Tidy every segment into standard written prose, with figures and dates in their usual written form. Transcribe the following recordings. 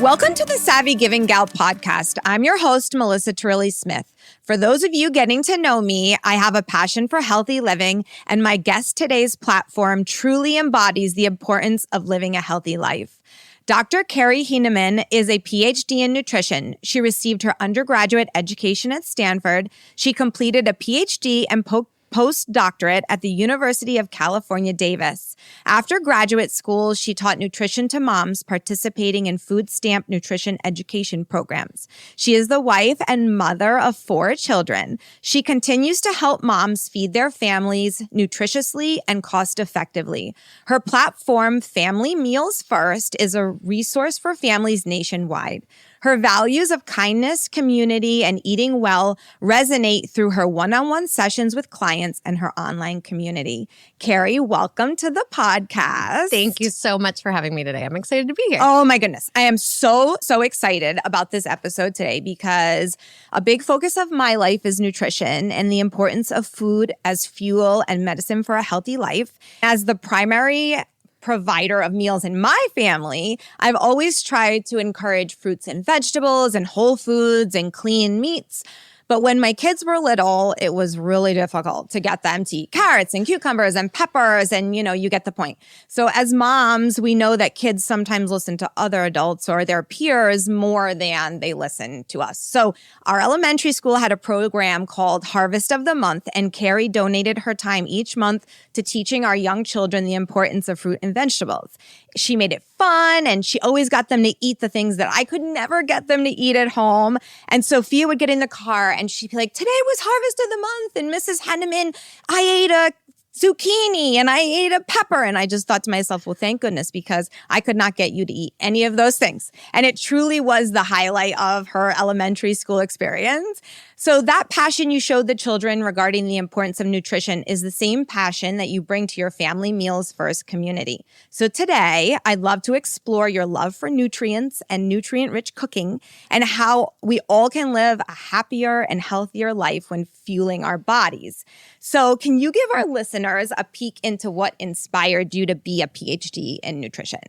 Welcome to the Savvy Giving Gal podcast. I'm your host, Melissa Turilli-Smith. For those of you getting to know me, I have a passion for healthy living, and my guest today's platform truly embodies the importance of living a healthy life. Dr. Karrie Heneman is a PhD in nutrition. She received her undergraduate education at Stanford. She completed a PhD and postdoctorate at the University of California, Davis. After graduate school, she taught nutrition to moms participating in food stamp nutrition education programs. She is the wife and mother of 4 children. She continues to help moms feed their families nutritiously and cost-effectively. Her platform, Family Meals First, is a resource for families nationwide. Her values of kindness, community, and eating well resonate through her one-on-one sessions with clients and her online community. Karrie, welcome to the podcast. Thank you so much for having me today. I'm excited to be here. Oh my goodness. I am so excited about this episode today because a big focus of my life is nutrition and the importance of food as fuel and medicine for a healthy life. As the primary provider of meals in my family, I've always tried to encourage fruits and vegetables and whole foods and clean meats. But when my kids were little, it was really difficult to get them to eat carrots and cucumbers and peppers. And, you get the point. So as moms, we know that kids sometimes listen to other adults or their peers more than they listen to us. So our elementary school had a program called Harvest of the Month, and Karrie donated her time each month to teaching our young children the importance of fruit and vegetables. She made it fun, and she always got them to eat the things that I could never get them to eat at home. And Sophia would get in the car and she'd be like, today was Harvest of the Month, and Mrs. Heneman, I ate a zucchini and I ate a pepper. And I just thought to myself, well, thank goodness, because I could not get you to eat any of those things. And it truly was the highlight of her elementary school experience. So that passion you showed the children regarding the importance of nutrition is the same passion that you bring to your Family Meals First community. So today, I'd love to explore your love for nutrients and nutrient-rich cooking and how we all can live a happier and healthier life when fueling our bodies. So can you give our listeners a peek into what inspired you to be a PhD in nutrition?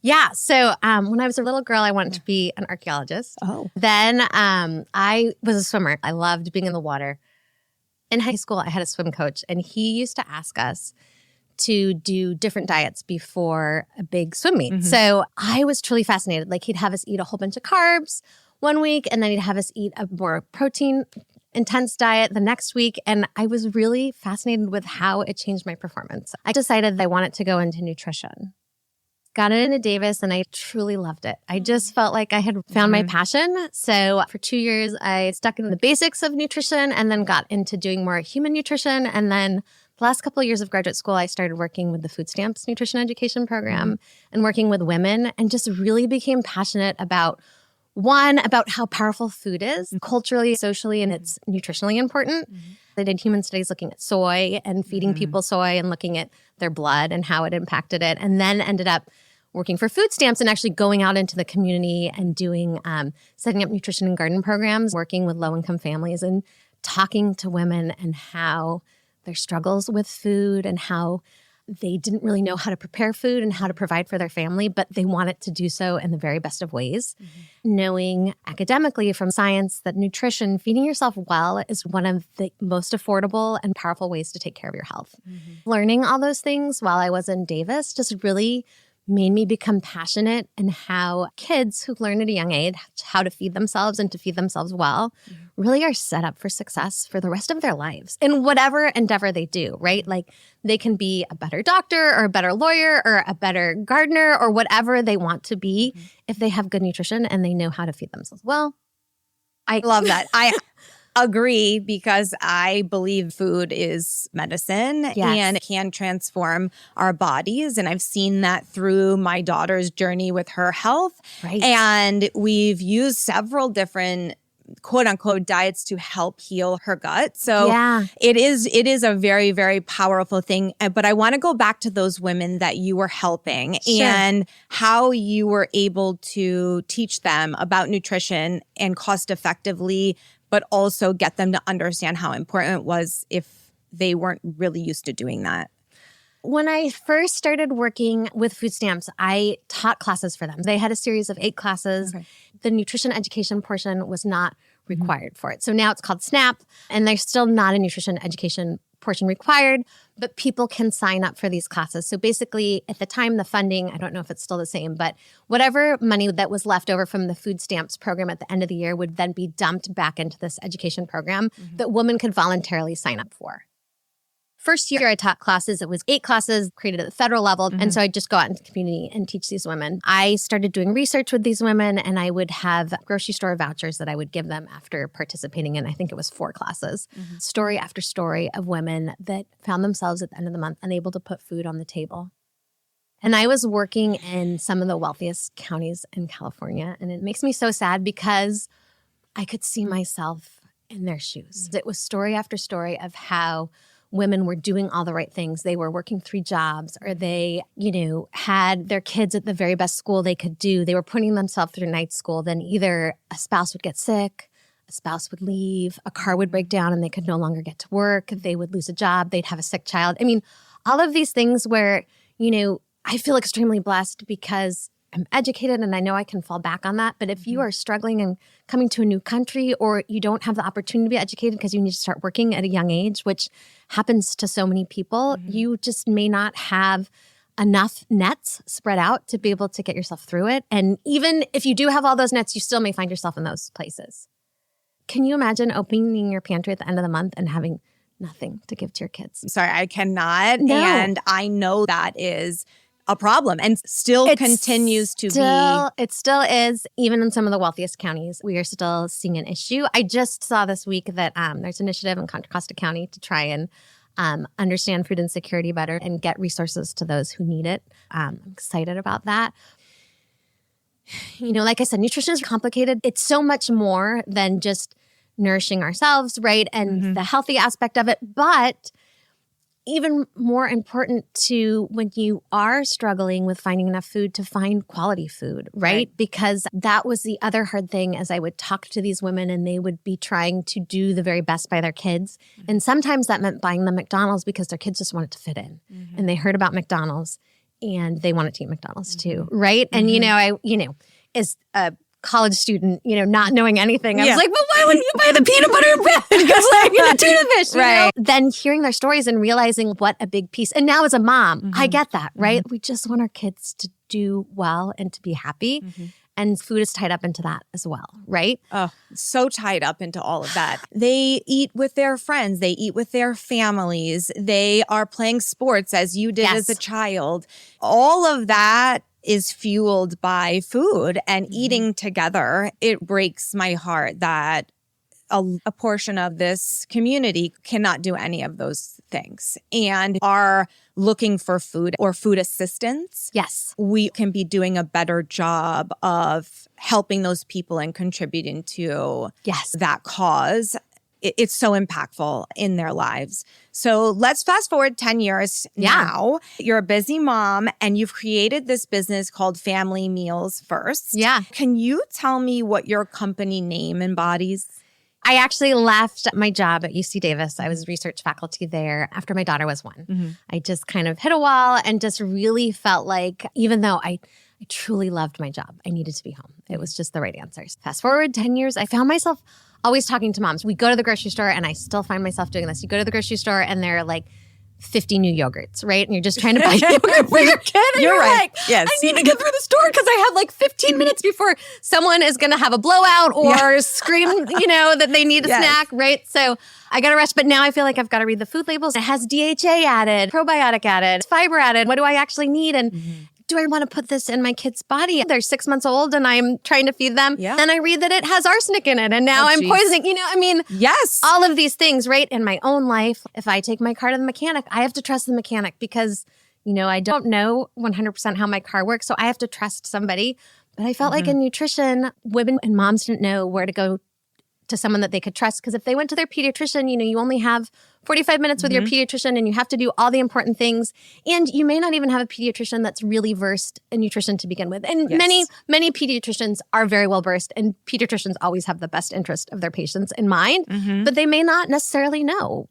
Yeah. So when I was a little girl, I wanted to be an archaeologist. Oh. Then I was a swimmer. I loved being in the water. In high school, I had a swim coach, and he used to ask us to do different diets before a big swim meet. Mm-hmm. So I was truly fascinated. Like, he'd have us eat a whole bunch of carbs one week, and then he'd have us eat a more protein intense diet the next week. And I was really fascinated with how it changed my performance. I decided that I wanted to go into nutrition. Got it into Davis, and I truly loved it. I just felt like I had found my passion. So for 2 years, I stuck in the basics of nutrition and then got into doing more human nutrition. And then the last couple of years of graduate school, I started working with the food stamps nutrition education program and working with women, and just really became passionate about how powerful food is culturally, socially, and it's nutritionally important. I did human studies looking at soy and feeding people soy and looking at their blood and how it impacted it, and then ended up working for food stamps and actually going out into the community and doing setting up nutrition and garden programs, working with low-income families and talking to women and how their struggles with food and how they didn't really know how to prepare food and how to provide for their family, but they wanted to do so in the very best of ways. Knowing academically from science that nutrition, feeding yourself well, is one of the most affordable and powerful ways to take care of your health. Learning all those things while I was in Davis just really made me become passionate in how kids who learn at a young age how to feed themselves and to feed themselves well really are set up for success for the rest of their lives in whatever endeavor they do, right? Like, they can be a better doctor or a better lawyer or a better gardener or whatever they want to be if they have good nutrition and they know how to feed themselves well. I love that. I agree, because I believe food is medicine and it can transform our bodies. And I've seen that through my daughter's journey with her health. Right. And we've used several different quote unquote diets to help heal her gut. So it is a very, very powerful thing. But I want to go back to those women that you were helping and how you were able to teach them about nutrition and cost effectively, but also get them to understand how important it was if they weren't really used to doing that. When I first started working with food stamps, I taught classes for them. They had a series of 8 classes. Okay. The nutrition education portion was not required for it. So now it's called SNAP, and there's still not a nutrition education portion required, but people can sign up for these classes. So basically, at the time, the funding, I don't know if it's still the same, but whatever money that was left over from the food stamps program at the end of the year would then be dumped back into this education program that women could voluntarily sign up for. First year I taught classes, it was 8 classes created at the federal level. And so I'd just go out into the community and teach these women. I started doing research with these women, and I would have grocery store vouchers that I would give them after participating in, I think it was 4 classes. Story after story of women that found themselves at the end of the month unable to put food on the table. And I was working in some of the wealthiest counties in California. And it makes me so sad because I could see myself in their shoes. It was story after story of how women were doing all the right things. They were working 3 jobs, or they, had their kids at the very best school they could do. They were putting themselves through night school. Then either a spouse would get sick, a spouse would leave, a car would break down and they could no longer get to work. They would lose a job. They'd have a sick child. I mean, all of these things where, I feel extremely blessed because I'm educated and I know I can fall back on that. But if you are struggling and coming to a new country, or you don't have the opportunity to be educated because you need to start working at a young age, which happens to so many people, you just may not have enough nets spread out to be able to get yourself through it. And even if you do have all those nets, you still may find yourself in those places. Can you imagine opening your pantry at the end of the month and having nothing to give to your kids? Sorry, I cannot. No. And I know that is a problem and still continues to be. It still is, even in some of the wealthiest counties. We are still seeing an issue. I just saw this week that there's an initiative in Contra Costa County to try and understand food insecurity better and get resources to those who need it. I'm excited about that. Like I said, nutrition is complicated. It's so much more than just nourishing ourselves, right? And the healthy aspect of it. But even more important to when you are struggling with finding enough food, to find quality food, right? Because that was the other hard thing, as I would talk to these women and they would be trying to do the very best by their kids. And sometimes that meant buying them McDonald's because their kids just wanted to fit in. And they heard about McDonald's and they wanted to eat McDonald's too, right? And, as a college student, not knowing anything, I was like, but why wouldn't you buy the peanut butter bread? Because the tuna fish, right? Then hearing their stories and realizing what a big piece. And now as a mom, I get that, right? We just want our kids to do well and to be happy. And food is tied up into that as well, right? Oh, so tied up into all of that. They eat with their friends. They eat with their families. They are playing sports as you did as a child. All of that is fueled by food and eating together. It breaks my heart that a portion of this community cannot do any of those things and are looking for food or food assistance. Yes. We can be doing a better job of helping those people and contributing to that cause. It's so impactful in their lives. So let's fast forward 10 years now. You're a busy mom and you've created this business called Family Meals First. Yeah. Can you tell me what your company name embodies? I actually left my job at UC Davis. I was research faculty there after my daughter was 1. I just kind of hit a wall and just really felt like, even though I truly loved my job, I needed to be home. It was just the right answers. Fast forward 10 years, I found myself always talking to moms. We go to the grocery store, and I still find myself doing this. You go to the grocery store, and there are like 50 new yogurts, right? And you're just trying to buy yogurt for your kid. And you're right. Like, yes. I need to get through the store because I have like 15 minutes before someone is going to have a blowout or scream, that they need a snack, right? So I got to rush. But now I feel like I've got to read the food labels. It has DHA added, probiotic added, fiber added. What do I actually need? And do I want to put this in my kid's body? They're 6 months old and I'm trying to feed them. Yeah. And I read that it has arsenic in it and now I'm poisoning. Yes. All of these things, right? In my own life, if I take my car to the mechanic, I have to trust the mechanic because, I don't know 100% how my car works. So I have to trust somebody. But I felt like in nutrition, women and moms didn't know where to go to someone that they could trust. Because if they went to their pediatrician, you only have 45 minutes with your pediatrician and you have to do all the important things. And you may not even have a pediatrician that's really versed in nutrition to begin with. And many pediatricians are very well versed, and pediatricians always have the best interest of their patients in mind, but they may not necessarily know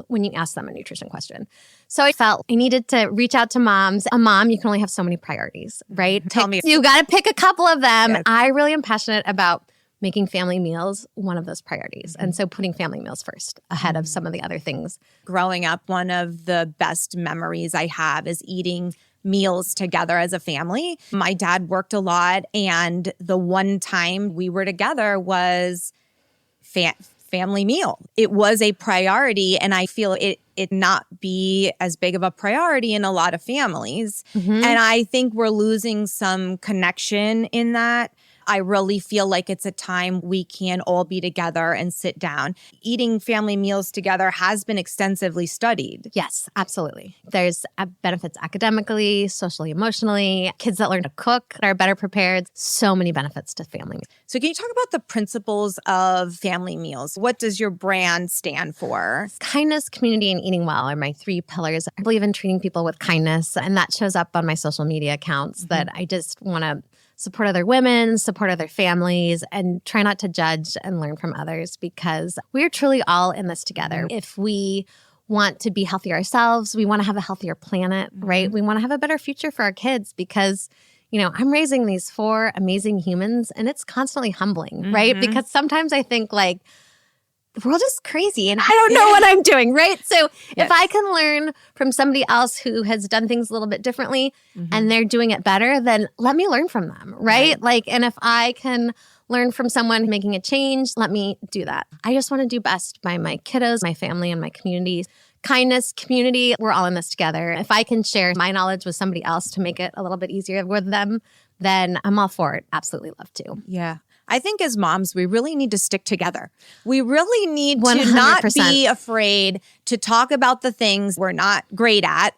when you ask them a nutrition question. So I felt I needed to reach out to moms. A mom, you can only have so many priorities, right? Tell me. You got to pick a couple of them. Yes. I really am passionate about making family meals one of those priorities. And so putting family meals first ahead of some of the other things. Growing up, one of the best memories I have is eating meals together as a family. My dad worked a lot, and the one time we were together was family meal. It was a priority, and I feel it not be as big of a priority in a lot of families. And I think we're losing some connection in that. I really feel like it's a time we can all be together and sit down. Eating family meals together has been extensively studied. Yes, absolutely. There's benefits academically, socially, emotionally. Kids that learn to cook are better prepared. So many benefits to family meals. So can you talk about the principles of family meals? What does your brand stand for? Kindness, community, and eating well are my 3 pillars. I believe in treating people with kindness, and that shows up on my social media accounts that I just want to support other women, support other families, and try not to judge and learn from others, because we're truly all in this together. If we want to be healthy ourselves, we want to have a healthier planet, right? We want to have a better future for our kids, because I'm raising these 4 amazing humans, and it's constantly humbling, right? Because sometimes I think like, the world is crazy and I don't know what I'm doing, right? So if I can learn from somebody else who has done things a little bit differently and they're doing it better, then let me learn from them, right? And if I can learn from someone making a change, let me do that. I just want to do best by my kiddos, my family, and my community. Kindness, community, we're all in this together. If I can share my knowledge with somebody else to make it a little bit easier with them, then I'm all for it. Absolutely love to. Yeah. I think as moms, we really need to stick together. We really need 100%. to not be afraid to talk about the things we're not great at,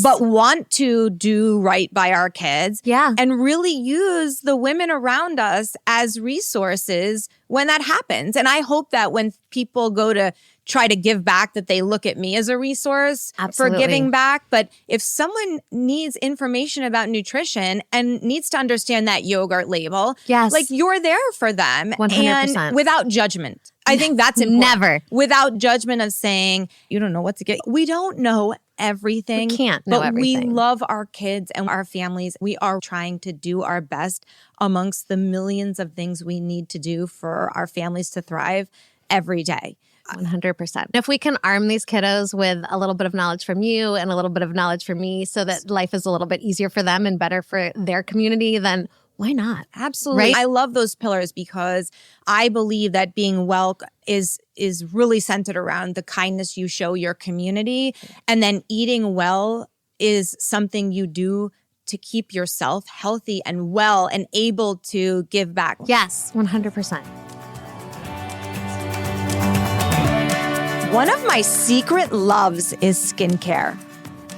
but want to do right by our kids. And really use the women around us as resources when that happens. And I hope that when people go to try to give back, that they look at me as a resource for giving back. But if someone needs information about nutrition and needs to understand that yogurt label, like you're there for them 100%. and without judgment. I think that's important. Never. Without judgment of saying, you don't know what to get. We don't know everything. We can't know everything. But we love our kids and our families. We are trying to do our best amongst the millions of things we need to do for our families to thrive every day. 100%. If we can arm these kiddos with a little bit of knowledge from you and a little bit of knowledge from me so that life is a little bit easier for them and better for their community, then why not? Absolutely. Right? I love those pillars because I believe that being well is really centered around the kindness you show your community. And then eating well is something you do to keep yourself healthy and well and able to give back. Yes, 100%. One of my secret loves is skincare.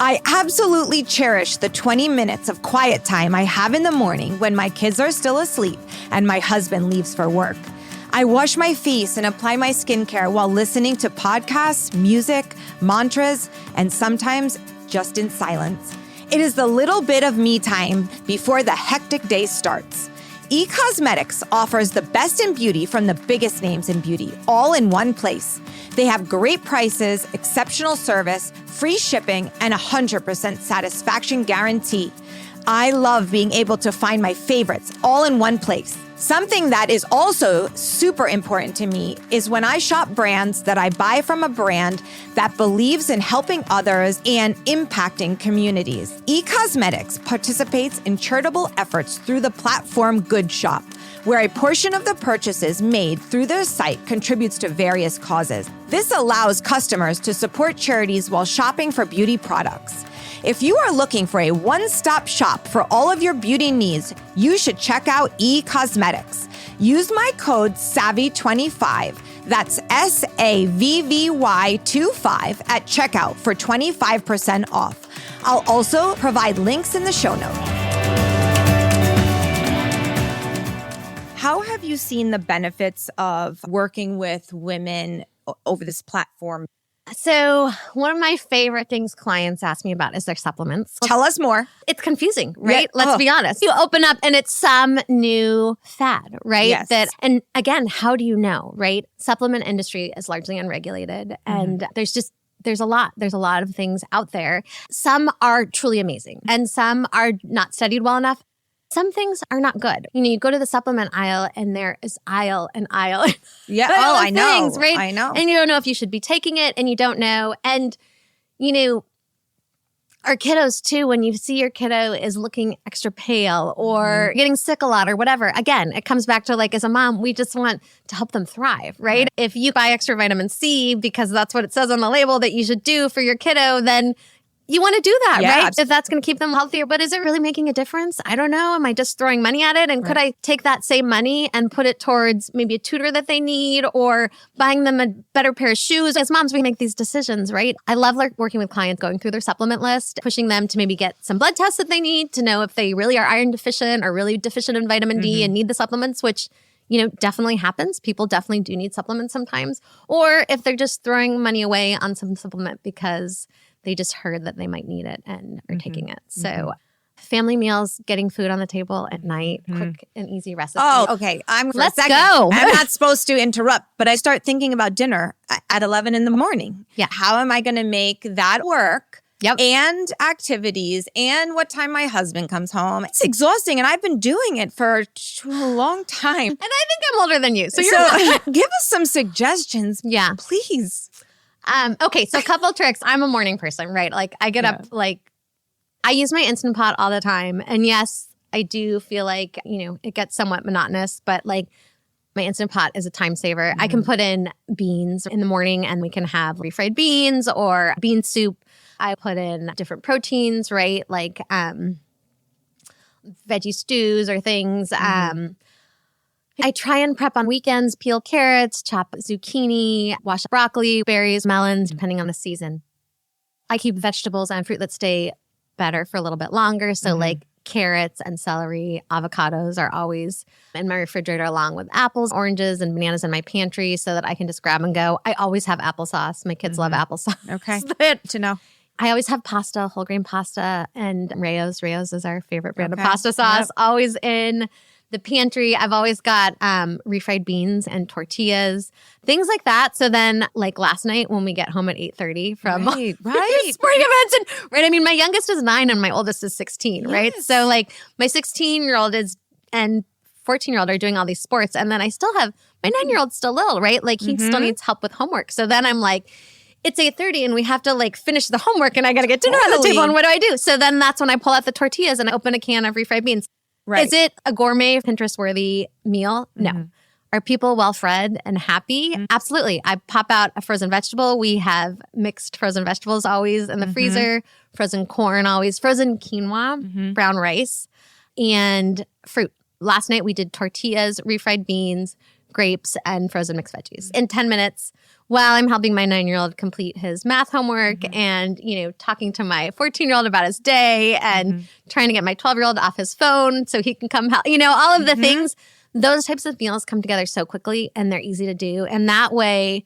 I absolutely cherish the 20 minutes of quiet time I have in the morning when my kids are still asleep and my husband leaves for work. I wash my face and apply my skincare while listening to podcasts, music, mantras, and sometimes just in silence. It is the little bit of me time before the hectic day starts. eCosmetics offers the best in beauty from the biggest names in beauty, all in one place. They have great prices, exceptional service, free shipping, and 100% satisfaction guarantee. I love being able to find my favorites all in one place. Something that is also super important to me is when I shop brands that I buy from a brand that believes in helping others and impacting communities. eCosmetics participates in charitable efforts through the platform Good Shop, where a portion of the purchases made through their site contributes to various causes. This allows customers to support charities while shopping for beauty products. If you are looking for a one-stop shop for all of your beauty needs, you should check out eCosmetics. Use my code SAVVY25, that's SAVVY25 at checkout for 25% off. I'll also provide links in the show notes. How have you seen the benefits of working with women over this platform? So one of my favorite things clients ask me about is their supplements. Tell us more. It's confusing, right? Yeah. Let's be honest. You open up and it's some new fad, right? Yes. And again, how do you know, right? Supplement industry is largely unregulated and there's a lot of things out there. Some are truly amazing and some are not studied well enough. Some things are not good. You go to the supplement aisle and there is aisle and aisle. Yeah. I know. Things, right? I know. And you don't know if you should be taking it and you don't know. And, our kiddos too, when you see your kiddo is looking extra pale or getting sick a lot or whatever, again, it comes back to as a mom, we just want to help them thrive, right? If you buy extra vitamin C because that's what it says on the label that you should do for your kiddo, then you want to do that, right? If that's going to keep them healthier. But is it really making a difference? I don't know. Am I just throwing money at it? And could I take that same money and put it towards maybe a tutor that they need or buying them a better pair of shoes? As moms, we make these decisions, right? I love working with clients, going through their supplement list, pushing them to maybe get some blood tests that they need to know if they really are iron deficient or really deficient in vitamin D and need the supplements, which definitely happens. People definitely do need supplements sometimes. Or if they're just throwing money away on some supplement because they just heard that they might need it and are taking it. So family meals, getting food on the table at night, quick and easy recipe. Oh, okay. Let's go. I'm not supposed to interrupt, but I start thinking about dinner at 11 in the morning. Yeah. How am I going to make that work? Yep. And activities and what time my husband comes home. It's exhausting and I've been doing it for a long time. And I think I'm older than you. So you're give us some suggestions. Yeah. Please. Okay, so a couple tricks. I'm a morning person, right? I get up, I use my Instant Pot all the time. And yes, I do feel like, it gets somewhat monotonous, but my Instant Pot is a time saver. I can put in beans in the morning and we can have refried beans or bean soup. I put in different proteins, right? Veggie stews or things. I try and prep on weekends, peel carrots, chop zucchini, wash broccoli, berries, melons, depending on the season. I keep vegetables and fruit that stay better for a little bit longer. So carrots and celery, avocados are always in my refrigerator along with apples, oranges, and bananas in my pantry so that I can just grab and go. I always have applesauce. My kids love applesauce. Okay. Good to know. I always have pasta, whole grain pasta, and Rayo's. Rayo's is our favorite brand of pasta sauce. Always in the pantry. I've always got refried beans and tortillas, things like that. So then, last night when we get home at 8:30 from right. sporting events, and my youngest is 9 and my oldest is 16, right? So my 16-year-old and 14-year-old are doing all these sports, and then I still have my 9-year-old still little, right? He still needs help with homework. So then I'm it's 8:30 and we have to finish the homework and I got to get dinner on the table and what do I do? So then that's when I pull out the tortillas and I open a can of refried beans. Right. Is it a gourmet, Pinterest-worthy meal? No. Are people well-fed and happy? Absolutely. I pop out a frozen vegetable. We have mixed frozen vegetables always in the freezer, frozen corn always, frozen quinoa, brown rice, and fruit. Last night we did tortillas, refried beans, grapes, and frozen mixed veggies in 10 minutes while I'm helping my 9-year-old complete his math homework and, talking to my 14-year-old about his day and trying to get my 12-year-old off his phone so he can come help, all of the things. Those types of meals come together so quickly and they're easy to do. And that way,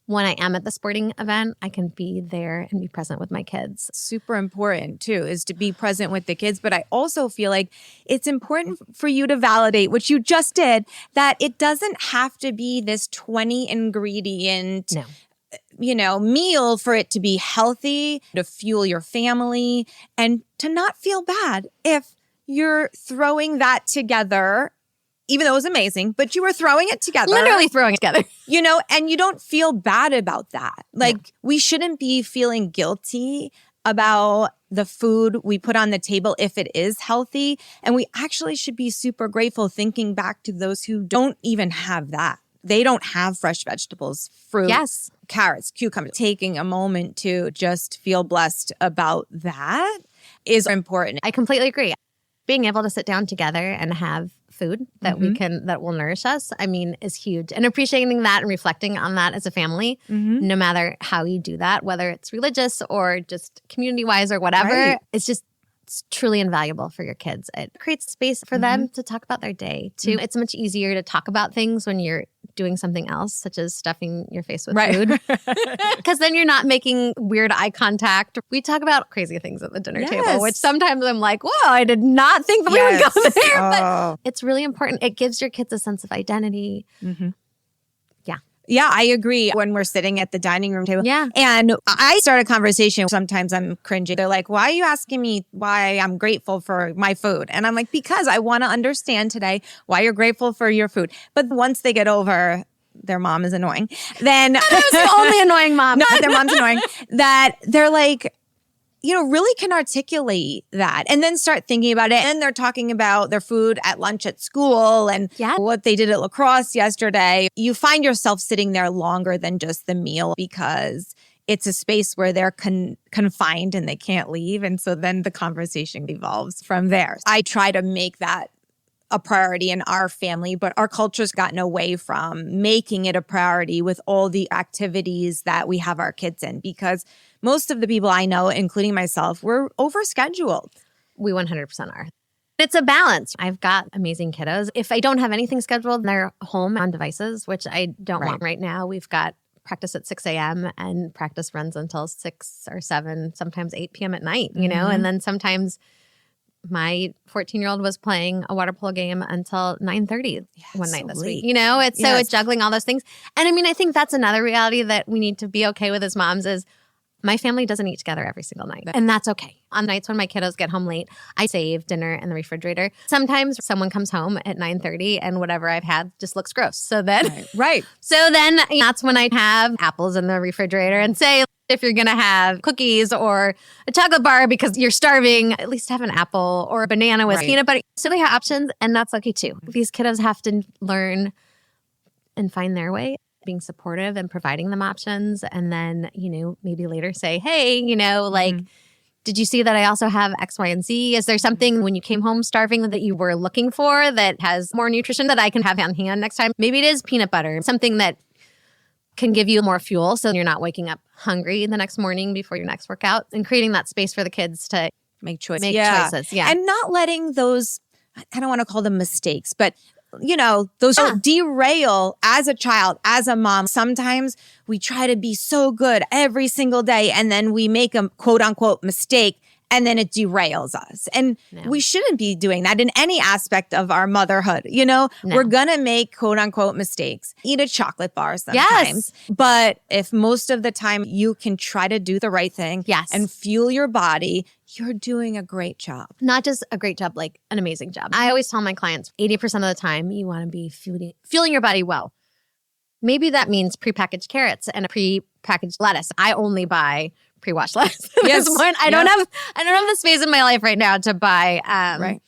when I am at the sporting event, I can be there and be present with my kids. Super important too, is to be present with the kids. But I also feel like it's important for you to validate, which you just did, that it doesn't have to be this 20 ingredient, meal for it to be healthy, to fuel your family, and to not feel bad if you're throwing that together. Even though it was amazing, but you were throwing it together. Literally throwing it together. And you don't feel bad about that. We shouldn't be feeling guilty about the food we put on the table if it is healthy. And we actually should be super grateful thinking back to those who don't even have that. They don't have fresh vegetables, fruit, carrots, cucumbers. Taking a moment to just feel blessed about that is important. I completely agree. Being able to sit down together and have food that that will nourish us, is huge. And appreciating that and reflecting on that as a family, no matter how you do that, whether it's religious or just community-wise or whatever, it's just It's truly invaluable for your kids. It creates space for them to talk about their day too. It's much easier to talk about things when you're doing something else, such as stuffing your face with food. Because then you're not making weird eye contact. We talk about crazy things at the dinner table, which sometimes I'm like, whoa, I did not think that we would go there. But it's really important. It gives your kids a sense of identity. Yeah, I agree when we're sitting at the dining room table. Yeah. And I start a conversation. Sometimes I'm cringing. They're like, why are you asking me why I'm grateful for my food? And I'm like, because I want to understand today why you're grateful for your food. But once they get over their mom is annoying, then That's the only annoying mom. No, their mom's annoying. That they're like, really can articulate that and then start thinking about it. And they're talking about their food at lunch at school and what they did at lacrosse yesterday. You find yourself sitting there longer than just the meal because it's a space where they're confined and they can't leave. And so then the conversation evolves from there. I try to make that a priority in our family, but our culture's gotten away from making it a priority with all the activities that we have our kids in because most of the people I know, including myself, we're overscheduled. We 100% are. It's a balance. I've got amazing kiddos. If I don't have anything scheduled, they're home on devices, which I don't want right now. We've got practice at 6 a.m. and practice runs until 6 or 7, sometimes 8 p.m. at night, and then sometimes my 14-year-old was playing a water polo game until 9:30 one night this week. It's juggling all those things. And I mean, I think that's another reality that we need to be okay with as moms is my family doesn't eat together every single night. And that's okay. On nights when my kiddos get home late, I save dinner in the refrigerator. Sometimes someone comes home at 9:30 and whatever I've had just looks gross. So then, So then that's when I have apples in the refrigerator and say, if you're going to have cookies or a chocolate bar because you're starving, at least have an apple or a banana with peanut butter. So they have options and that's okay too. These kiddos have to learn and find their way, being supportive and providing them options. And then, maybe later say, hey, did you see that I also have X, Y, and Z? Is there something when you came home starving that you were looking for that has more nutrition that I can have on hand next time? Maybe it is peanut butter, something that can give you more fuel so you're not waking up hungry the next morning before your next workout and creating that space for the kids to make choices. Yeah. And not letting those, I don't want to call them mistakes, but those derail as a child, as a mom. Sometimes we try to be so good every single day and then we make a quote unquote mistake and then it derails us. And we shouldn't be doing that in any aspect of our motherhood. We're going to make quote unquote mistakes, eat a chocolate bar sometimes. But if most of the time you can try to do the right thing and fuel your body, you're doing a great job. Not just a great job, like an amazing job. I always tell my clients 80% of the time you want to be fueling your body well. Maybe that means prepackaged carrots and a prepackaged lettuce. I only buy pre-washed lettuce. I don't have the space in my life right now to buy a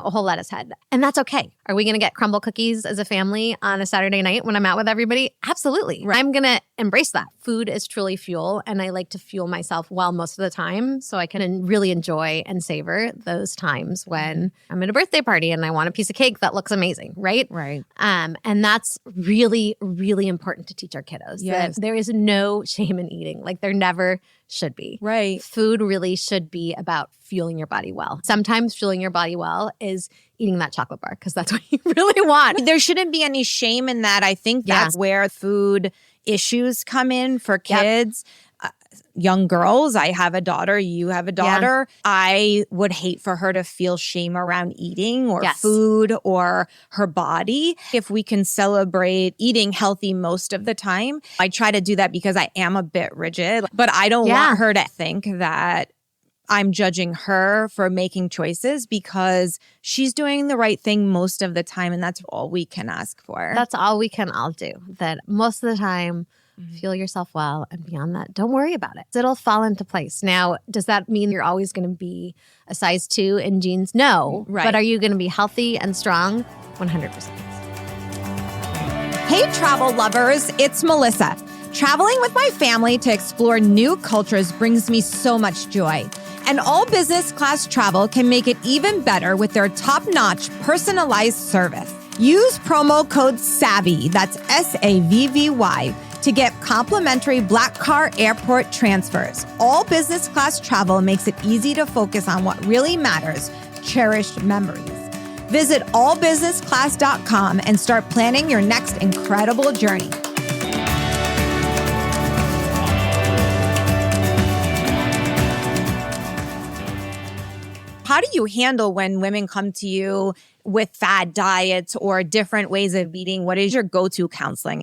whole lettuce head. And that's okay. Are we going to get crumble cookies as a family on a Saturday night when I'm out with everybody? Absolutely. I'm going to embrace that. Food is truly fuel, and I like to fuel myself well most of the time so I can really enjoy and savor those times when I'm at a birthday party and I want a piece of cake that looks amazing, right? Right. And that's really, really important to teach our kiddos. Yes. That there is no shame in eating. Like there never should be. Right. Food really should be about fueling your body well. Sometimes fueling your body well is eating that chocolate bar because that's what you really want. There shouldn't be any shame in that. I think that's where food issues come in for kids. Young girls. I have a daughter. You have a daughter. Yeah. I would hate for her to feel shame around eating or food or her body. If we can celebrate eating healthy most of the time, I try to do that because I am a bit rigid, but I don't want her to think that I'm judging her for making choices because she's doing the right thing most of the time. And that's all we can ask for. That's all we can all do. That most of the time, fuel yourself well, and beyond that, don't worry about it. It'll fall into place. Now, does that mean you're always going to be a size 2 in jeans? No. Right. But are you going to be healthy and strong? 100%. Hey, travel lovers, it's Melissa. Traveling with my family to explore new cultures brings me so much joy. And all business class travel can make it even better with their top-notch personalized service. Use promo code SAVVY, that's SAVVY, to get complimentary Black Car airport transfers. All business class travel makes it easy to focus on what really matters, cherished memories. Visit allbusinessclass.com and start planning your next incredible journey. How do you handle when women come to you with fad diets or different ways of eating? What is your go-to counseling?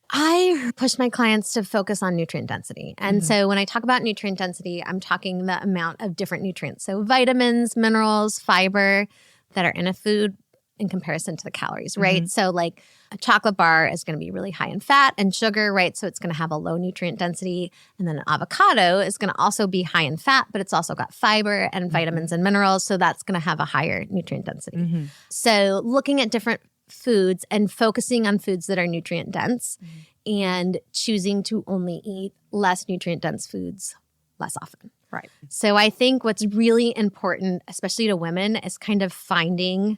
I push my clients to focus on nutrient density. And so when I talk about nutrient density, I'm talking the amount of different nutrients. So vitamins, minerals, fiber that are in a food in comparison to the calories, right? So like a chocolate bar is going to be really high in fat and sugar, right? So it's going to have a low nutrient density. And then an avocado is going to also be high in fat, but it's also got fiber and vitamins and minerals. So that's going to have a higher nutrient density. So looking at different foods and focusing on foods that are nutrient dense and choosing to only eat less nutrient dense foods less often. Right. So I think what's really important, especially to women, is kind of finding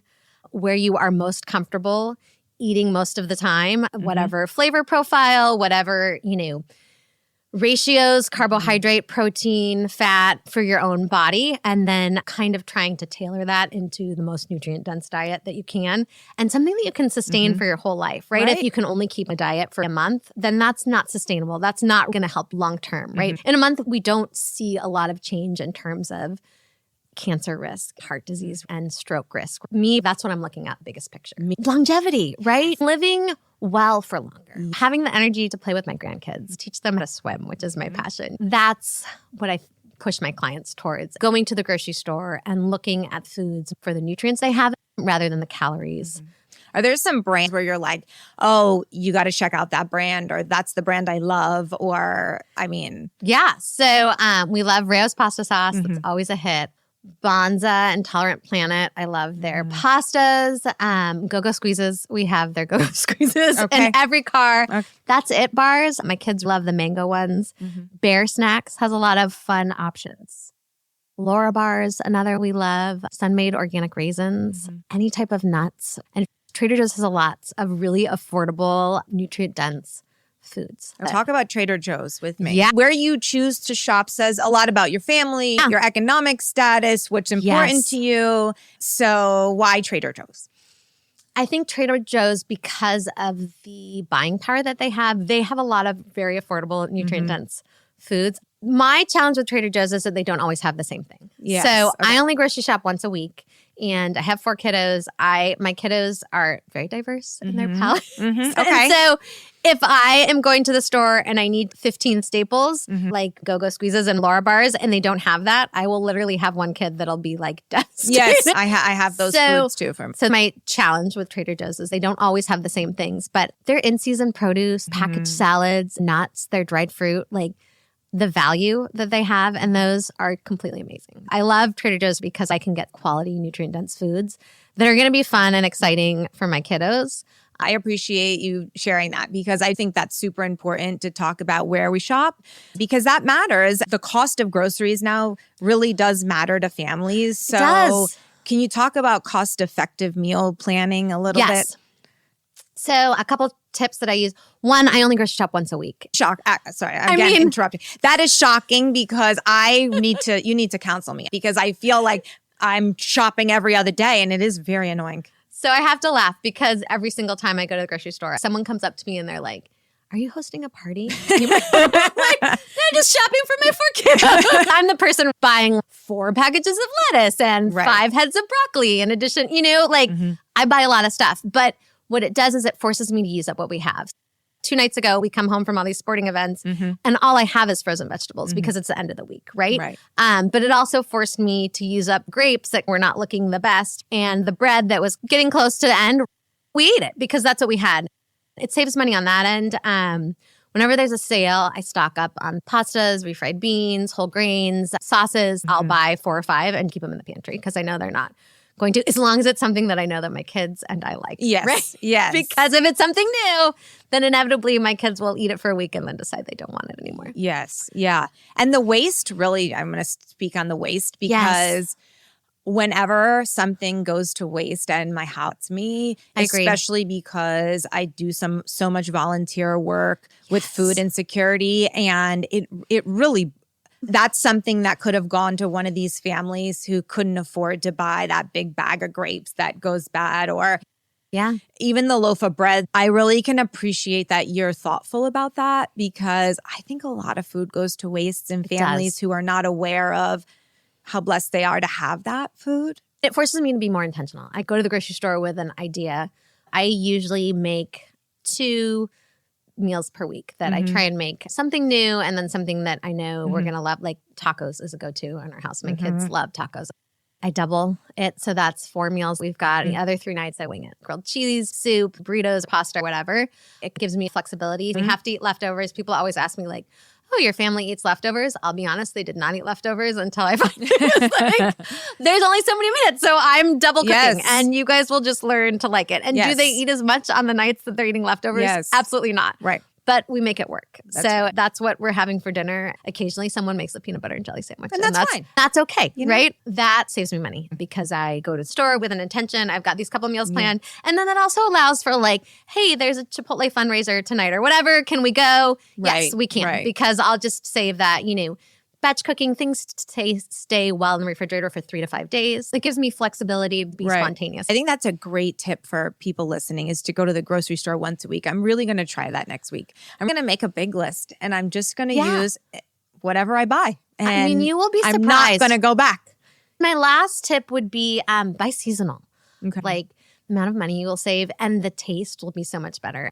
where you are most comfortable eating most of the time, whatever flavor profile, whatever, ratios, carbohydrate, protein, fat for your own body, and then kind of trying to tailor that into the most nutrient dense diet that you can and something that you can sustain for your whole life, right? If you can only keep a diet for a month, then that's not sustainable. That's not going to help long term, right? In a month, we don't see a lot of change in terms of cancer risk, heart disease, and stroke risk. Me, that's what I'm looking at, biggest picture. Longevity, right? Living well for longer. Having the energy to play with my grandkids, teach them how to swim, which is my passion. That's what I push my clients towards. Going to the grocery store and looking at foods for the nutrients they have rather than the calories. Are there some brands where you're like, oh, you got to check out that brand, or that's the brand I love, or Yeah. So we love Rao's pasta sauce. That's always a hit. Bonza and Tolerant Planet. I love their pastas. Go-Go Squeezes. We have their Go-Go Squeezes in every car. That's It bars. My kids love the mango ones. Bear Snacks has a lot of fun options. Laura bars, another we love. Sun-made organic raisins. Any type of nuts. And Trader Joe's has a lot of really affordable, nutrient-dense foods. Talk about Trader Joe's with me. Yeah. Where you choose to shop says a lot about your family, your economic status, what's important to you. So why Trader Joe's? I think Trader Joe's, because of the buying power that they have a lot of very affordable, nutrient-dense foods. My challenge with Trader Joe's is that they don't always have the same thing. Yes. So I only grocery shop once a week. And I have 4 kiddos. My kiddos are very diverse in their palates. And so if I am going to the store and I need 15 staples, like Go-Go Squeezes and Laura bars, and they don't have that, I will literally have one kid that'll be like devastated. Yes, I have those foods too. So my challenge with Trader Joe's is they don't always have the same things, but they're in-season produce, packaged salads, nuts, their dried fruit, like the value that they have, and those are completely amazing. I love Trader Joe's because I can get quality, nutrient-dense foods that are going to be fun and exciting for my kiddos. I appreciate you sharing that because I think that's super important to talk about where we shop because that matters. The cost of groceries now really does matter to families. So can you talk about cost-effective meal planning a little bit? So a couple tips that I use. One, I only grocery shop once a week. Sorry, I'm interrupting. That is shocking because you need to counsel me because I feel like I'm shopping every other day and it is very annoying. So I have to laugh because every single time I go to the grocery store, someone comes up to me and they're like, are you hosting a party? I'm like, they're just shopping for my 4 kids. I'm the person buying 4 packages of lettuce and 5 heads of broccoli in addition, I buy a lot of stuff. But what it does is it forces me to use up what we have. 2 nights ago, we come home from all these sporting events and all I have is frozen vegetables because it's the end of the week, right? But it also forced me to use up grapes that were not looking the best and the bread that was getting close to the end. We ate it because that's what we had. It saves money on that end. Whenever there's a sale, I stock up on pastas, refried beans, whole grains, sauces. I'll buy 4 or 5 and keep them in the pantry because I know they're not going to, as long as it's something that I know that my kids and I like. Yes, right? yes. Because if it's something new, then inevitably my kids will eat it for a week and then decide they don't want it anymore. Yes, yeah. And the waste, really, I'm going to speak on the waste because whenever something goes to waste, and my house me, I agree. especially because I do so much volunteer work with food insecurity, and it really, that's something that could have gone to one of these families who couldn't afford to buy that big bag of grapes that goes bad, or even the loaf of bread. I really can appreciate that you're thoughtful about that, because I think a lot of food goes to waste in families who are not aware of how blessed they are to have that food. It forces me to be more intentional. I go to the grocery store with an idea. I usually make 2 meals per week that I try and make something new, and then something that I know we're going to love. Like tacos is a go-to in our house. My kids love tacos. I double it. So that's 4 meals we've got. The other 3 nights I wing it. Grilled cheese, soup, burritos, pasta, whatever. It gives me flexibility. We have to eat leftovers. People always ask me like, oh, your family eats leftovers? I'll be honest, they did not eat leftovers until I find it was like, there's only so many minutes. So I'm double cooking and you guys will just learn to like it. And do they eat as much on the nights that they're eating leftovers? Absolutely not. Right. But we make it work. That's what we're having for dinner. Occasionally someone makes a peanut butter and jelly sandwich. And that's fine. That's okay, right? That saves me money because I go to the store with an intention. I've got these couple meals planned. And then that also allows for like, hey, there's a Chipotle fundraiser tonight or whatever. Can we go? Yes, we can. Because I'll just save that, batch cooking, things stay well in the refrigerator for 3 to 5 days. It gives me flexibility to be spontaneous. I think that's a great tip for people listening, is to go to the grocery store once a week. I'm really going to try that next week. I'm going to make a big list, and I'm just going to use whatever I buy. And I mean, you will be surprised. I'm not going to go back. My last tip would be buy seasonal. Okay. Like the amount of money you will save and the taste will be so much better.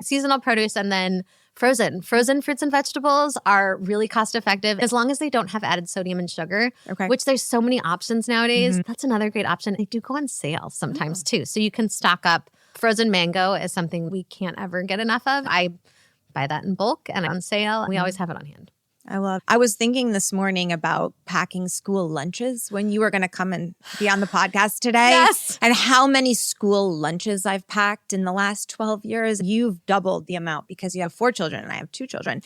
Seasonal produce and then frozen. Frozen fruits and vegetables are really cost effective as long as they don't have added sodium and sugar, which there's so many options nowadays. That's another great option. They do go on sale sometimes too. So you can stock up. Frozen mango is something we can't ever get enough of. I buy that in bulk and on sale. We always have it on hand. I was thinking this morning about packing school lunches when you were going to come and be on the podcast today. And how many school lunches I've packed in the last 12 years. You've doubled the amount because you have 4 children and I have 2 children.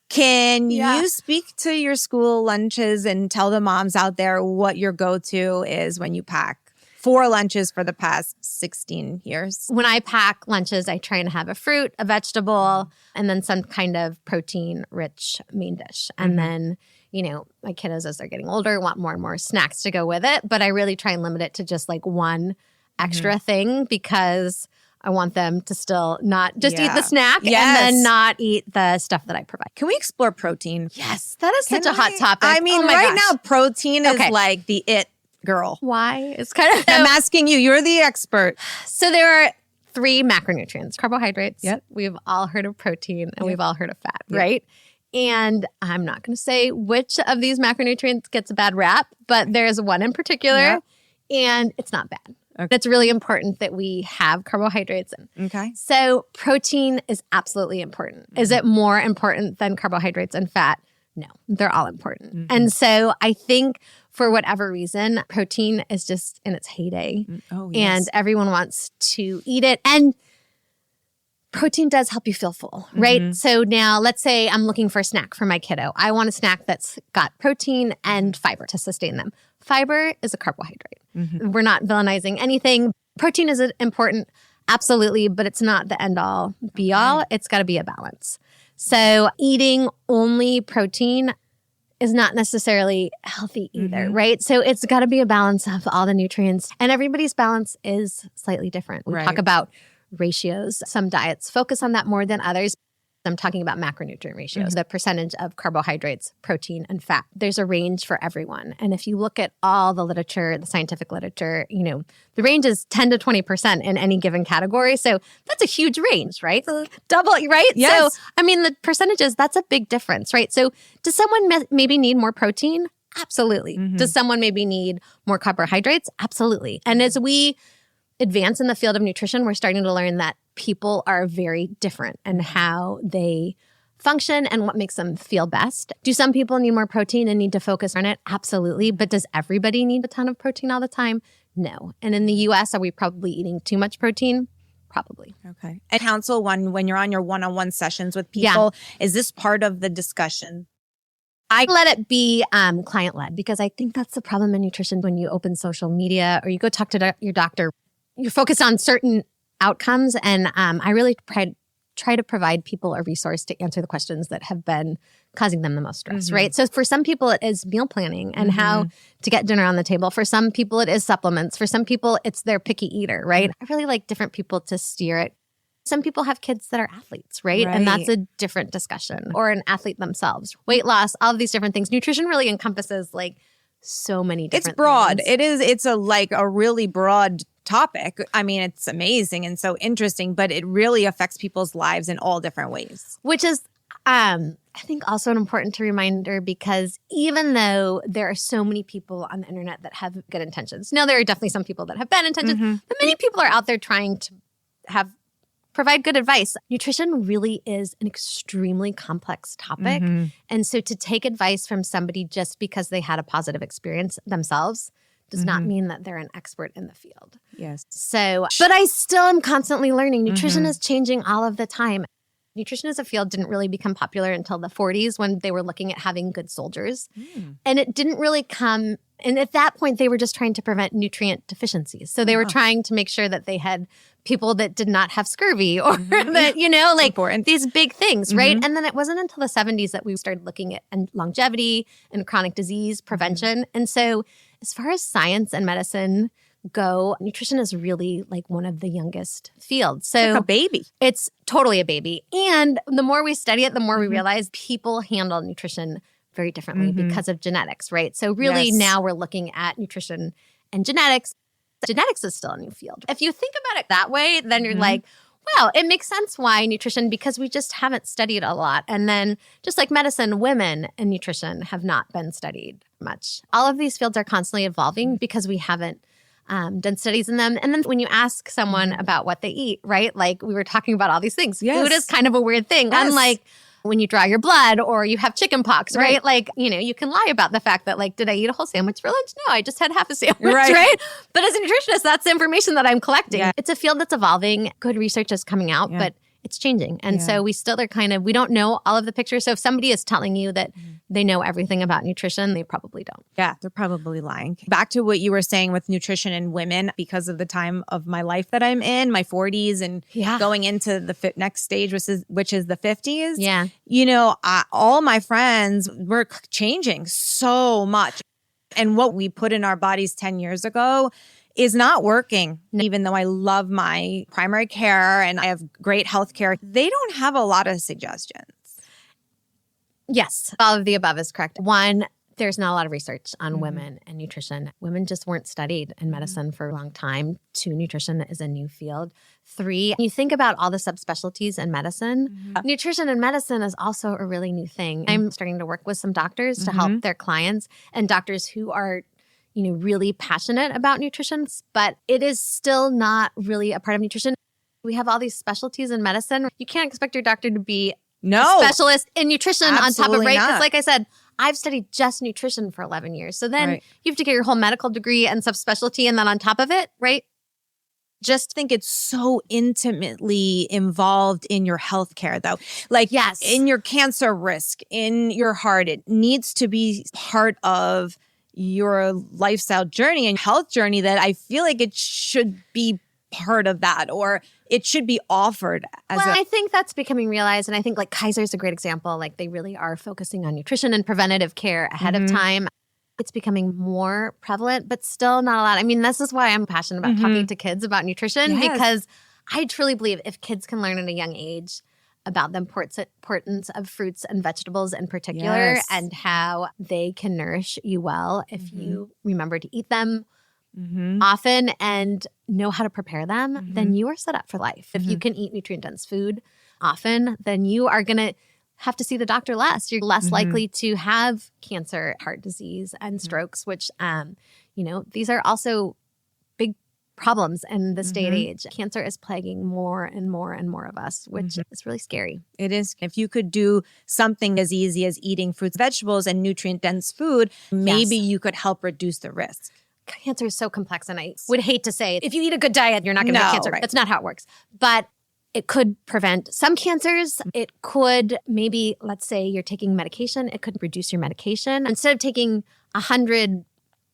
Can you speak to your school lunches and tell the moms out there what your go-to is when you pack? 4 lunches for the past 16 years. When I pack lunches, I try and have a fruit, a vegetable, and then some kind of protein-rich main dish. And then, my kiddos, as they're getting older, want more and more snacks to go with it. But I really try and limit it to just like one extra thing because I want them to still not just eat the snack and then not eat the stuff that I provide. Can we explore protein? Yes, that is such a hot topic. I mean, now protein is like the it girl. Why? It's kind of... I'm asking you. You're the expert. So there are 3 macronutrients. Carbohydrates. We've all heard of protein and we've all heard of fat, right? And I'm not going to say which of these macronutrients gets a bad rap, but there's one in particular and it's not bad. It's really important that we have carbohydrates in. Okay. So protein is absolutely important. Is it more important than carbohydrates and fat? No, they're all important. And so I think for whatever reason, protein is just in its heyday. And everyone wants to eat it. And protein does help you feel full, right? So now let's say I'm looking for a snack for my kiddo. I want a snack that's got protein and fiber to sustain them. Fiber is a carbohydrate. We're not villainizing anything. Protein is important, absolutely, but it's not the end all be all. It's got to be a balance. So eating only protein is not necessarily healthy either, right? So it's got to be a balance of all the nutrients. And everybody's balance is slightly different. We talk about ratios. Some diets focus on that more than others. I'm talking about macronutrient ratios, the percentage of carbohydrates, protein, and fat. There's a range for everyone. And if you look at all the literature, the scientific literature, the range is 10 to 20% in any given category. So that's a huge range, right? Double, right? Yes. So, I mean, the percentages, that's a big difference, right? So does someone maybe need more protein? Absolutely. Does someone maybe need more carbohydrates? Absolutely. And as we advance in the field of nutrition, we're starting to learn that people are very different in how they function and what makes them feel best. Do some people need more protein and need to focus on it? Absolutely. But does everybody need a ton of protein all the time? No. And in the US, are we probably eating too much protein? Probably. Okay. And counsel when you're on your one-on-one sessions with people, is this part of the discussion? I let it be client-led because I think that's the problem in nutrition when you open social media or you go talk to your doctor. You're focused on certain outcomes, and I really try to provide people a resource to answer the questions that have been causing them the most stress, right? So for some people, it is meal planning and how to get dinner on the table. For some people, it is supplements. For some people, it's their picky eater, right? I really like different people to steer it. Some people have kids that are athletes, right? And that's a different discussion. Or an athlete themselves. Weight loss, all of these different things. Nutrition really encompasses like so many different It's broad. things. It's a really broad topic. I mean, it's amazing and so interesting, but it really affects people's lives in all different ways. Which is, I think, also an important reminder because even though there are so many people on the internet that have good intentions, now there are definitely some people that have bad intentions, but many people are out there trying to provide good advice. Nutrition really is an extremely complex topic. And so to take advice from somebody just because they had a positive experience themselves does not mean that they're an expert in the field. Yes. So, but I still am constantly learning. Nutrition is changing all of the time. Nutrition as a field didn't really become popular until the 40s when they were looking at having good soldiers. And it didn't really come, and at that point, they were just trying to prevent nutrient deficiencies. So they were trying to make sure that they had people that did not have scurvy or that, like these big things, right? And then it wasn't until the 70s that we started looking at longevity and chronic disease prevention. And so as far as science and medicine go, nutrition is really like one of the youngest fields. So like a baby. It's totally a baby. And the more we study it, the more we realize people handle nutrition very differently because of genetics, right? So really now we're looking at nutrition and genetics. Genetics is still a new field. If you think about it that way, then you're like, well, it makes sense why nutrition, because we just haven't studied a lot. And then just like medicine, women and nutrition have not been studied much. All of these fields are constantly evolving because we haven't done studies in them. And then when you ask someone about what they eat, right? Like we were talking about all these things. Food is kind of a weird thing. Unlike when you draw your blood or you have chicken pox, right? Like, you can lie about the fact that like, did I eat a whole sandwich for lunch? No, I just had half a sandwich, right? But as a nutritionist, that's the information that I'm collecting. It's a field that's evolving. Good research is coming out, but it's changing. And so we still are we don't know all of the pictures. So if somebody is telling you that they know everything about nutrition, they probably don't. Yeah, they're probably lying. Back to what you were saying with nutrition and women, because of the time of my life that I'm in, my 40s and going into the next stage, which is the 50s. Yeah. All my friends were changing so much. And what we put in our bodies 10 years ago is not working. Even though I love my primary care and I have great health care, they don't have a lot of suggestions. Yes, all of the above is correct. One, there's not a lot of research on women and nutrition. Women just weren't studied in medicine for a long time. 2, nutrition is a new field. 3, you think about all the subspecialties in medicine. Nutrition and medicine is also a really new thing. I'm starting to work with some doctors to help their clients and doctors who are really passionate about nutrition, but it is still not really a part of nutrition. We have all these specialties in medicine. You can't expect your doctor to be a specialist in nutrition on top of, right? Because like I said, I've studied just nutrition for 11 years. So then you have to get your whole medical degree and subspecialty and then on top of it, right? Just think it's so intimately involved in your healthcare, though. Like, in your cancer risk, in your heart, it needs to be part of your lifestyle journey and health journey that I feel like it should be part of that, or it should be offered as I think that's becoming realized. And I think like Kaiser is a great example. Like they really are focusing on nutrition and preventative care ahead of time. It's becoming more prevalent, but still not a lot. I mean, this is why I'm passionate about talking to kids about nutrition because I truly believe if kids can learn at a young age about the importance of fruits and vegetables in particular and how they can nourish you well if you remember to eat them often and know how to prepare them, then you are set up for life. If you can eat nutrient-dense food often, then you are going to have to see the doctor less. You're less likely to have cancer, heart disease, and strokes, which, these are also big problems in this day and age. Cancer is plaguing more and more and more of us, which is really scary. It is. If you could do something as easy as eating fruits, vegetables, and nutrient-dense food, maybe you could help reduce the risk. Cancer is so complex, and I would hate to say if you eat a good diet, you're not going to get cancer. Right. That's not how it works. But It could prevent some cancers. It could maybe, let's say you're taking medication, it could reduce your medication. Instead of taking 100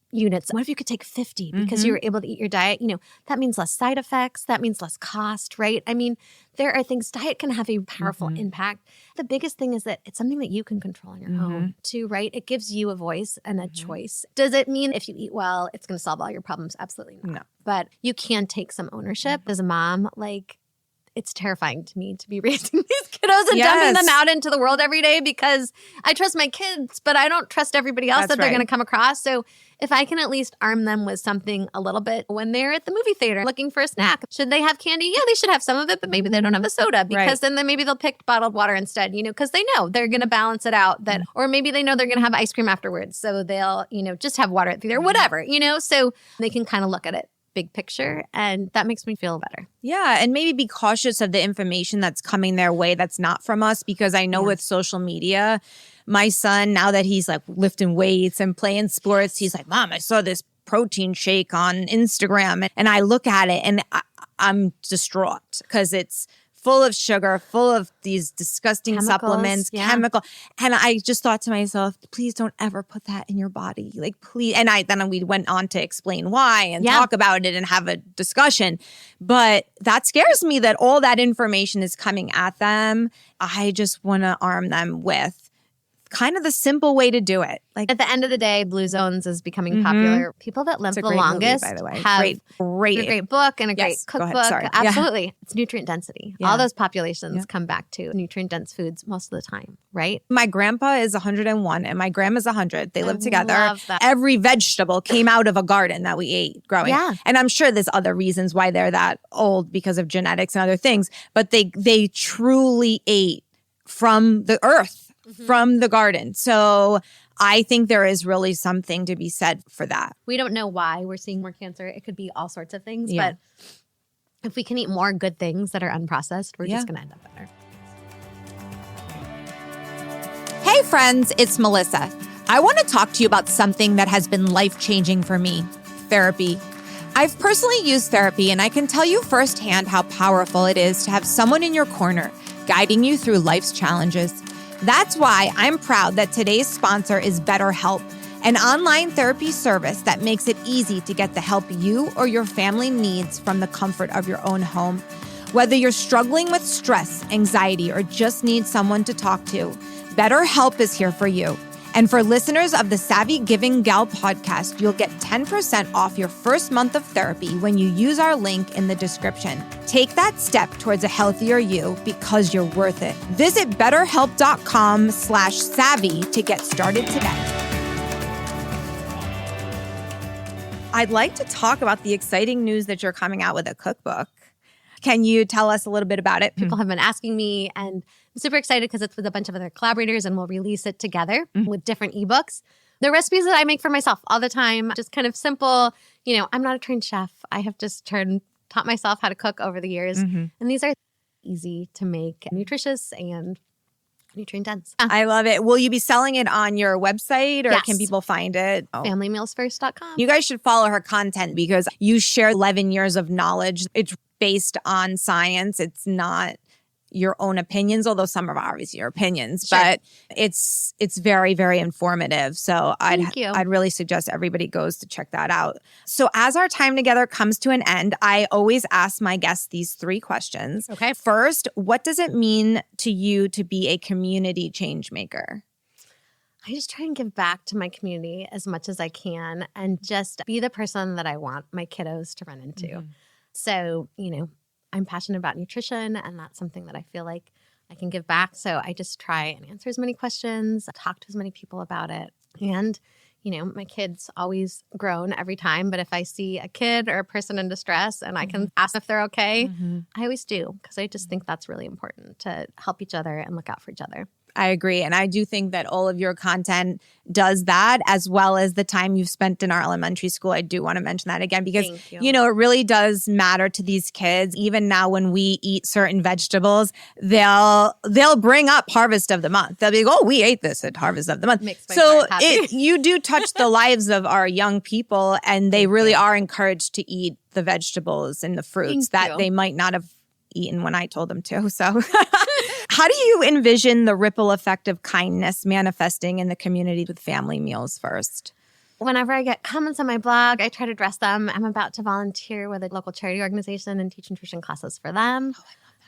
units, what if you could take 50 because you were able to eat your diet? That means less side effects. That means less cost, right? I mean, there are things, diet can have a powerful impact. The biggest thing is that it's something that you can control on your own too, right? It gives you a voice and a choice. Does it mean if you eat well, it's going to solve all your problems? Absolutely not. No. But you can take some ownership as a mom. It's terrifying to me to be raising these kiddos and dumping them out into the world every day because I trust my kids, but I don't trust everybody else that they're going to come across. So if I can at least arm them with something a little bit when they're at the movie theater looking for a snack, should they have candy? Yeah, they should have some of it, but maybe they don't have a soda because then maybe they'll pick bottled water instead, because they know they're going to balance it out. Or maybe they know they're going to have ice cream afterwards. So they'll, just have water at the theater, whatever, so they can kind of look at it big picture, and that makes me feel better. Yeah, and maybe be cautious of the information that's coming their way that's not from us, because I know with social media, my son, now that he's lifting weights and playing sports, he's like, Mom, I saw this protein shake on Instagram, and I look at it and I'm distraught because it's full of sugar, full of these disgusting supplements, chemical. And I just thought to myself, please don't ever put that in your body. Please. And then we went on to explain why and talk about it and have a discussion. But that scares me that all that information is coming at them. I just want to arm them with kind of the simple way to do it. At the end of the day, Blue Zones is becoming popular. People that live the longest movie, by the way. have great. a great book and a great cookbook. Absolutely. It's nutrient density. All those populations come back to nutrient dense foods most of the time, right? My grandpa is 101 and my grandma's 100. They live together. Love that. Every vegetable came out of a garden that we ate growing. Yeah. And I'm sure there's other reasons why they're that old because of genetics and other things, but they truly ate from the earth. From the garden. So I think there is really something to be said for that. We don't know why we're seeing more cancer. It could be all sorts of things. But if we can eat more good things that are unprocessed, we're just going to end up better. Hey friends, it's Melissa. I want to talk to you about something that has been life-changing for me, therapy. I've personally used therapy, and I can tell you firsthand how powerful it is to have someone in your corner guiding you through life's challenges. That's why I'm proud that today's sponsor is BetterHelp, an online therapy service that makes it easy to get the help you or your family needs from the comfort of your own home. Whether you're struggling with stress, anxiety, or just need someone to talk to, BetterHelp is here for you. And for listeners of the Savvy Giving Gal podcast, you'll get 10% off your first month of therapy when you use our link in the description. Take that step towards a healthier you because you're worth it. Visit betterhelp.com/savvy to get started today. I'd like to talk about the exciting news that you're coming out with a cookbook. Can you tell us a little bit about it? People have been asking me, and I'm super excited because it's with a bunch of other collaborators, and we'll release it together with different ebooks. The recipes that I make for myself all the time, just kind of simple. I'm not a trained chef. I have just taught myself how to cook over the years. And these are easy to make, nutritious and nutrient dense. I love it. Will you be selling it on your website, or can people find it? FamilyMealsFirst.com. You guys should follow her content because you share 11 years of knowledge. It's based on science. It's not your own opinions, although some are obviously your opinions, but it's very, very informative. So I'd really suggest everybody goes to check that out. So as our time together comes to an end, I always ask my guests these 3 questions. Okay. First, what does it mean to you to be a community change maker? I just try and give back to my community as much as I can and just be the person that I want my kiddos to run into. So, I'm passionate about nutrition, and that's something that I feel like I can give back. So I just try and answer as many questions, talk to as many people about it. And, my kid's always grown every time. But if I see a kid or a person in distress and I can ask if they're okay, I always do, because I just think that's really important to help each other and look out for each other. I agree. And I do think that all of your content does that, as well as the time you've spent in our elementary school. I do want to mention that again because, it really does matter to these kids. Even now when we eat certain vegetables, they'll bring up Harvest of the Month. They'll be like, oh, we ate this at Harvest of the Month. So you do touch the lives of our young people, and they really are encouraged to eat the vegetables and the fruits that they might not have eaten when I told them to. So how do you envision the ripple effect of kindness manifesting in the community with Family Meals First? Whenever I get comments on my blog, I try to address them. I'm about to volunteer with a local charity organization and teach nutrition classes for them. Oh,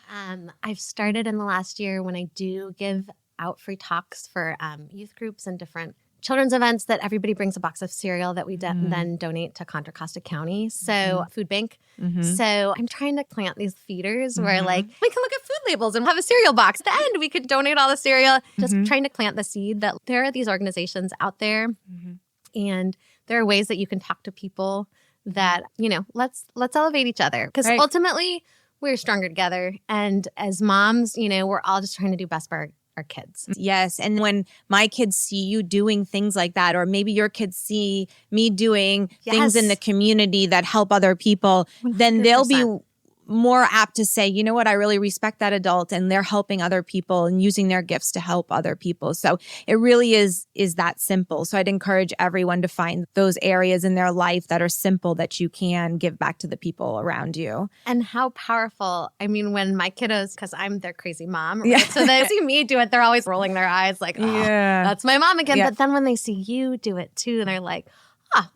I love that. I've started in the last year when I do give out free talks for youth groups and different children's events that everybody brings a box of cereal that we then donate to Contra Costa County. So food bank. So I'm trying to plant these feeders where like we can look at food labels and have a cereal box. At the end, we could donate all the cereal. Just trying to plant the seed that there are these organizations out there. And there are ways that you can talk to people that, let's elevate each other. Because ultimately, we're stronger together. And as moms, we're all just trying to do best for our kids. Yes. And when my kids see you doing things like that, or maybe your kids see me doing things in the community that help other people, 100%. Then they'll be more apt to say, you know what, I really respect that adult and they're helping other people and using their gifts to help other people. So it really is that simple. So I'd encourage everyone to find those areas in their life that are simple that you can give back to the people around you. And how powerful. I mean, when my kiddos, because I'm their crazy mom, right? So they see me do it, they're always rolling their eyes like, that's my mom again. But then when they see you do it too, they're like,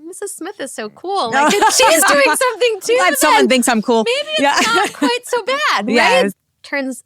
Mrs. Smith is so cool. Like, she's doing something too. Glad someone thinks I'm cool. Maybe it's not quite so bad, right?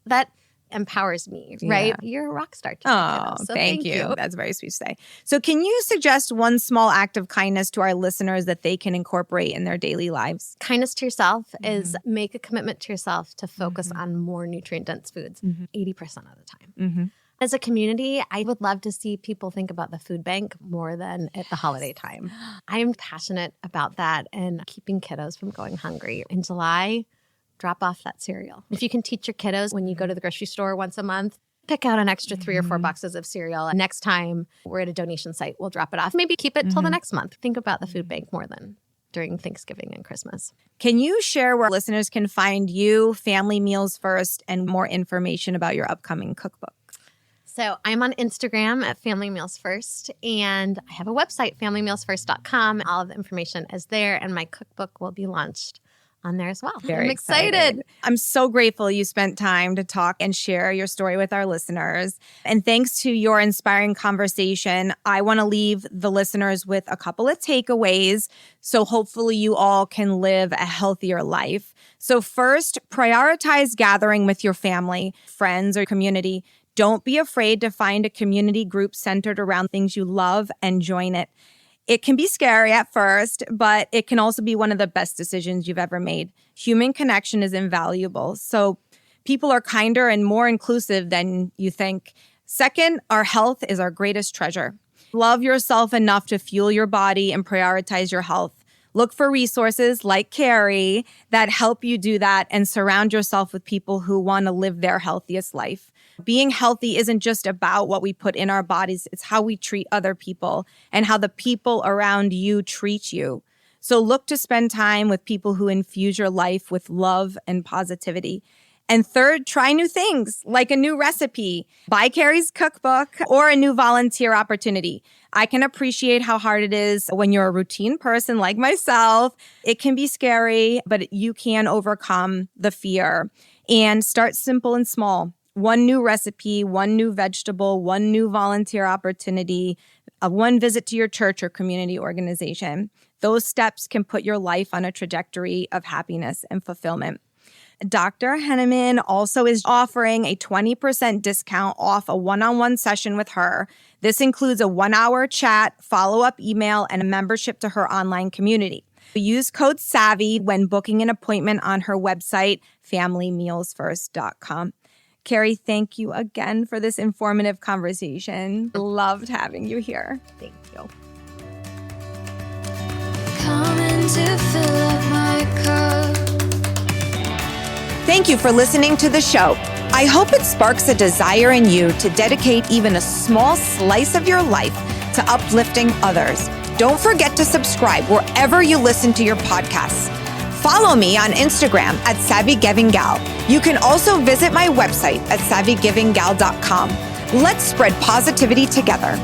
That empowers me, right? You're a rock star. Oh, so thank you. That's very sweet to say. So can you suggest one small act of kindness to our listeners that they can incorporate in their daily lives? Kindness to yourself is make a commitment to yourself to focus on more nutrient-dense foods 80% of the time. As a community, I would love to see people think about the food bank more than at the holiday time. I'm passionate about that and keeping kiddos from going hungry. In July, drop off that cereal. If you can teach your kiddos when you go to the grocery store once a month, pick out an extra 3 or 4 boxes of cereal. And next time we're at a donation site, we'll drop it off. Maybe keep it till the next month. Think about the food bank more than during Thanksgiving and Christmas. Can you share where listeners can find you, Family Meals First, and more information about your upcoming cookbook? So I'm on Instagram at Family Meals First, and I have a website, familymealsfirst.com. All of the information is there, and my cookbook will be launched on there as well. I'm excited. I'm so grateful you spent time to talk and share your story with our listeners. And thanks to your inspiring conversation, I want to leave the listeners with a couple of takeaways so hopefully you all can live a healthier life. So first, prioritize gathering with your family, friends, or community. Don't be afraid to find a community group centered around things you love and join it. It can be scary at first, but it can also be one of the best decisions you've ever made. Human connection is invaluable. So people are kinder and more inclusive than you think. Second, our health is our greatest treasure. Love yourself enough to fuel your body and prioritize your health. Look for resources like Karrie that help you do that and surround yourself with people who want to live their healthiest life. Being healthy isn't just about what we put in our bodies. It's how we treat other people and how the people around you treat you. So look to spend time with people who infuse your life with love and positivity. And third, try new things like a new recipe, buy Karrie's cookbook, or a new volunteer opportunity. I can appreciate how hard it is when you're a routine person like myself. It can be scary, but you can overcome the fear. And start simple and small. One new recipe, one new vegetable, one new volunteer opportunity, one visit to your church or community organization. Those steps can put your life on a trajectory of happiness and fulfillment. Dr. Heneman also is offering a 20% discount off a one-on-one session with her. This includes a 1-hour chat, follow-up email, and a membership to her online community. Use code SAVVY when booking an appointment on her website, familymealsfirst.com. Karrie, thank you again for this informative conversation. Loved having you here. Thank you. Coming to fill up my cup. Thank you for listening to the show. I hope it sparks a desire in you to dedicate even a small slice of your life to uplifting others. Don't forget to subscribe wherever you listen to your podcasts. Follow me on Instagram at SavvyGivingGal. You can also visit my website at SavvyGivingGal.com. Let's spread positivity together.